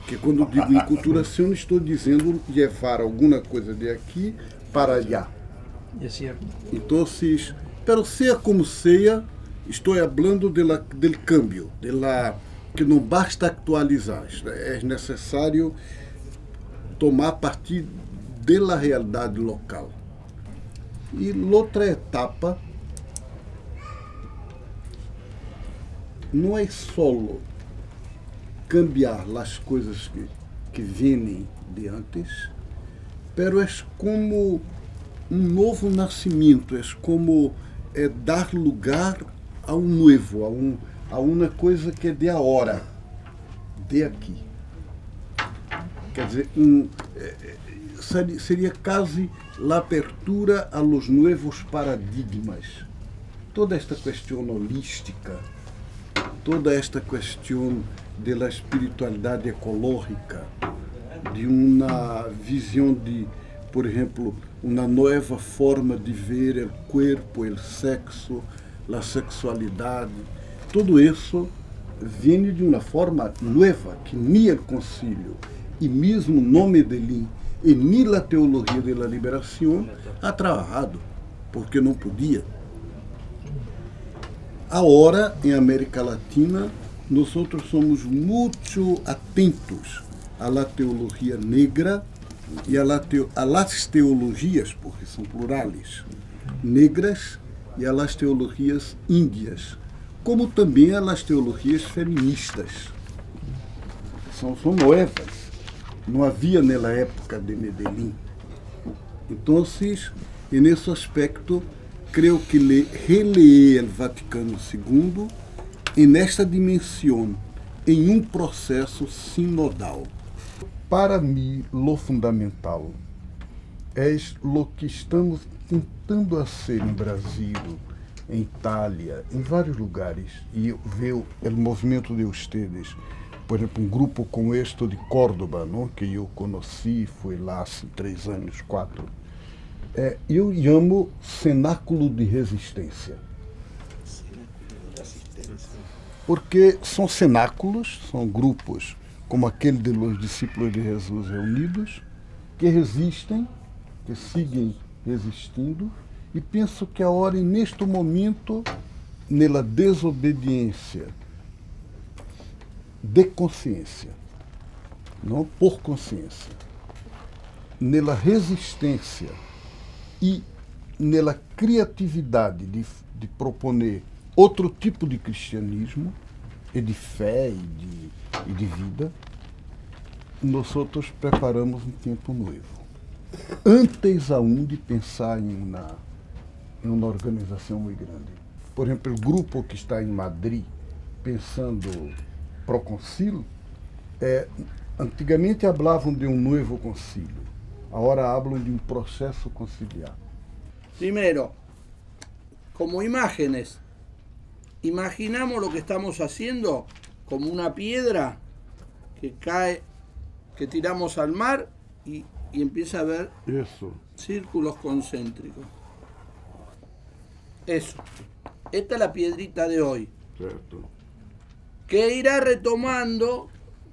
Que quando digo inculturação, estou dizendo levar alguma coisa de aqui para allá. É certo. Então, pero sea como sea, estou falando do cambio, que não basta actualizar, é necessário tomar partir da realidade local. E outra etapa não é solo cambiar as coisas que vêm de antes, pero é como novo nascimento, é como dar lugar a novo, a uma coisa que é de agora, de aqui. Quer dizer, seria quase a apertura a los novos paradigmas. Toda esta questão holística, toda esta questão da espiritualidade ecológica, de uma visão de, por exemplo, uma nova forma de ver o corpo, o sexo, a sexualidade. Tudo isso vem de uma forma nova, que nem o concílio e mesmo no Medellín, e nem na teologia da liberação, ha trabalhado, porque não podia. Agora, em América Latina, nós somos muito atentos à teologia negra e a las teologias, porque são plurais, negras e a las teologias índias, como também a las teologias feministas. São novas, não havia na época de Medellín. Então, nesse aspecto, creio que releer o Vaticano II nesta dimensão, em processo sinodal. Para mim, o fundamental é o que estamos tentando fazer em Brasil, em Itália, em vários lugares, e ver o movimento de ustedes. Por exemplo, um grupo como este de Córdoba, não? Que eu conheci, fui lá há 3 anos, 4. Eu chamo cenáculo de resistência. Porque são cenáculos, são grupos como aquele de los discípulos de Jesus reunidos, que resistem, que seguem resistindo, e penso que a hora, neste momento, nela desobediência de consciência, não por consciência, nela resistência e nela criatividade de proponer outro tipo de cristianismo e de fé e de vida, nós outros preparamos um tempo novo. Antes aún de pensar em uma organização muito grande. Por exemplo, o grupo que está em Madrid, pensando pro concílio, antigamente falavam de um novo concílio, agora falam de um processo conciliar. Primero, como imágenes, imaginamos lo que estamos haciendo como una piedra que cae, que tiramos al mar y empieza a haber círculos concéntricos. Eso. Esta es la piedrita de hoy. Cierto. Que irá retomando,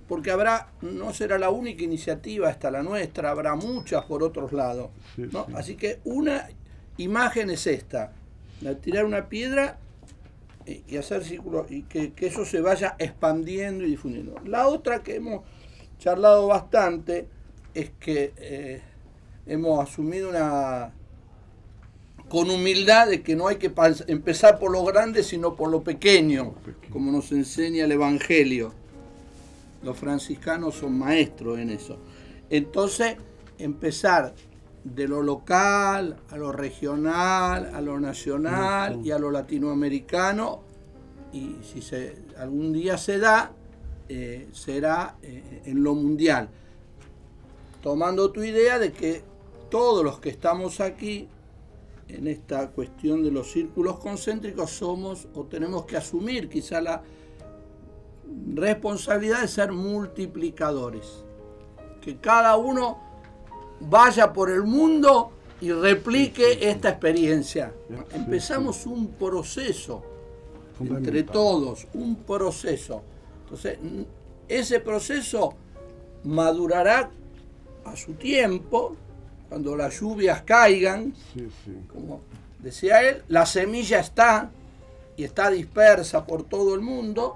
porque no será la única iniciativa, esta la nuestra, habrá muchas por otros lados, ¿no? Sí. Así que una imagen es esta, tirar una piedra y hacer círculos, y que eso se vaya expandiendo y difundiendo. La otra que hemos charlado bastante es que hemos asumido con humildad de que no hay que empezar por lo grande, sino por lo pequeño, como nos enseña el Evangelio. Los franciscanos son maestros en eso. Entonces, empezar de lo local, a lo regional, a lo nacional y a lo latinoamericano, y si algún día se da, será en lo mundial. Tomando tu idea de que todos los que estamos aquí, en esta cuestión de los círculos concéntricos, somos o tenemos que asumir quizá la responsabilidad de ser multiplicadores. Que cada uno vaya por el mundo y replique esta experiencia. Empezamos un proceso entre todos, un proceso. Entonces, ese proceso madurará a su tiempo, cuando las lluvias caigan, como decía él, la semilla está y está dispersa por todo el mundo.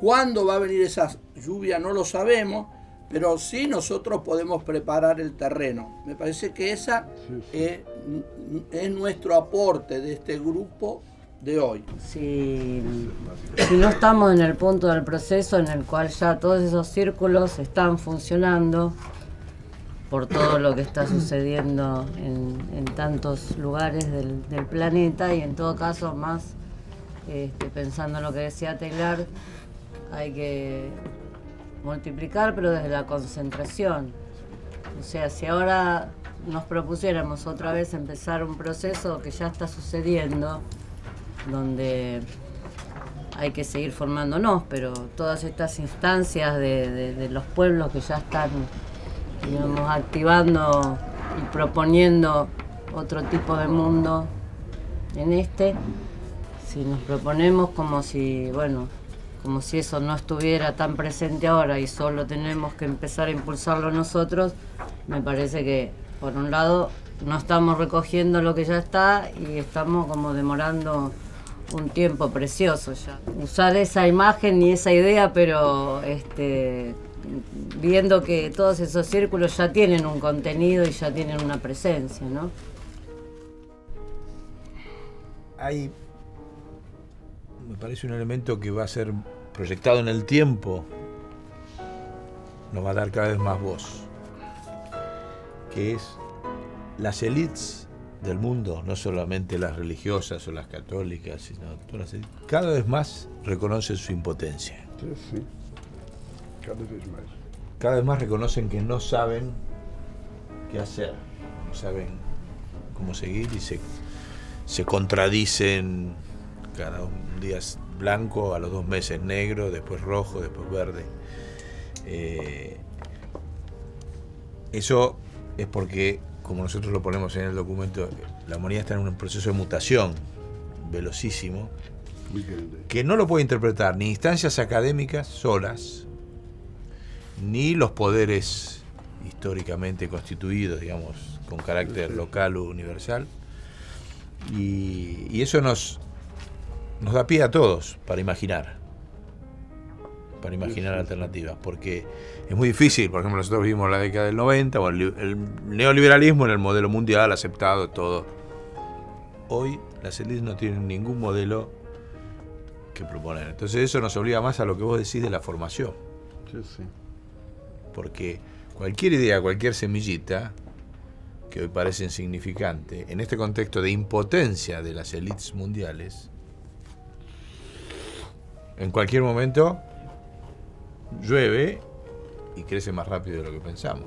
¿Cuándo va a venir esa lluvia? No lo sabemos, pero sí nosotros podemos preparar el terreno. Me parece que esa es nuestro aporte de este grupo de hoy. Si no estamos en el punto del proceso en el cual ya todos esos círculos están funcionando, por todo lo que está sucediendo en tantos lugares del planeta, y en todo caso más pensando en lo que decía Taylor, hay que multiplicar, pero desde la concentración. O sea, si ahora nos propusiéramos otra vez empezar un proceso que ya está sucediendo, donde hay que seguir formándonos, pero todas estas instancias de los pueblos que ya están, digamos, activando y proponiendo otro tipo de mundo si nos proponemos como si, bueno, como si eso no estuviera tan presente ahora y solo tenemos que empezar a impulsarlo nosotros, me parece que, por un lado, no estamos recogiendo lo que ya está y estamos como demorando un tiempo precioso ya. Usar esa imagen y esa idea, pero viendo que todos esos círculos ya tienen un contenido y ya tienen una presencia, ¿no? Hay, me parece, un elemento que va a ser proyectado en el tiempo, nos va a dar cada vez más voz, que es las élites del mundo, no solamente las religiosas o las católicas, sino todas las élites, cada vez más reconocen su impotencia. Sí, sí. Cada vez más. Cada vez más reconocen que no saben qué hacer, no saben cómo seguir y se contradicen. Cada un día es blanco, a los 2 meses negro, después rojo, después verde. Eso es porque, como nosotros lo ponemos en el documento, la humanidad está en un proceso de mutación velocísimo, que no lo puede interpretar ni instancias académicas solas, ni los poderes históricamente constituidos, digamos, con carácter local o universal. Y eso nos da pie a todos para imaginar alternativas, porque es muy difícil. Por ejemplo, nosotros vivimos la década del 90, o el neoliberalismo en el modelo mundial aceptado, todo. Hoy las élites no tienen ningún modelo que proponer. Entonces eso nos obliga más a lo que vos decís de la formación. Sí, sí. Porque cualquier idea, cualquier semillita, que hoy parece insignificante, en este contexto de impotencia de las élites mundiales, en cualquier momento llueve y crece más rápido de lo que pensamos.